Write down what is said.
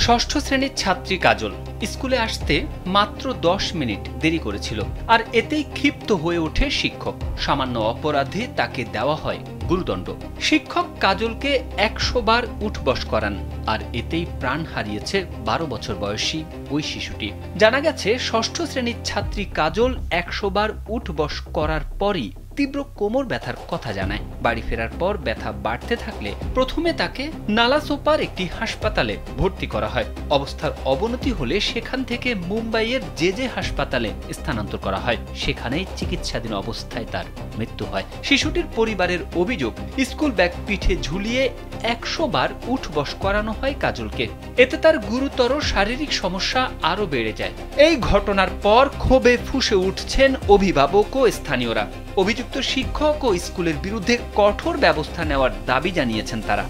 ষষ্ঠ শ্রেণীর ছাত্রী কাজল স্কুলে আসতে মাত্র 10 মিনিট দেরি করেছিল, আর এতেই ক্ষিপ্ত হয়ে ওঠে শিক্ষক। সামান্য অপরাধে তাকে দেওয়া হয় গুরুদণ্ড। শিক্ষক কাজলকে 100 বার উঠবস করান, আর এতেই প্রাণ হারিয়েছে 12 বছর বয়সী ওই শিশুটি। জানা গেছে, ষষ্ঠ শ্রেণীর ছাত্রী কাজল 100 বার উঠবস করার পরই তীব্র কোমর ব্যথার কথা জানায়। বাড়ি ফেরার পর ব্যথা বাড়তে থাকলে প্রথমে তাকে নালাসোপার একটি হাসপাতালে ভর্তি করা হয়। অবস্থার অবনতি হলে সেখান থেকে মুম্বাইয়ের জে হাসপাতালে স্থানান্তর করা হয়। সেখানেই চিকিৎসাধীন অবস্থায় তার মৃত্যু হয়। শিশুটির পরিবারের অভিযোগ, স্কুল ব্যাগ পিঠে ঝুলিয়ে 100 বার উঠবস করানো হয় কাজলকে। এতে তার গুরুতর শারীরিক সমস্যা আরো বেড়ে যায়। এই ঘটনার পর ক্ষোভে ফুঁসে উঠছেন অভিভাবক ও স্থানীয়রা। অভিযুক্ত শিক্ষক ও স্কুলের বিরুদ্ধে কঠোর ব্যবস্থা নেওয়ার দাবি জানিয়েছেন তারা।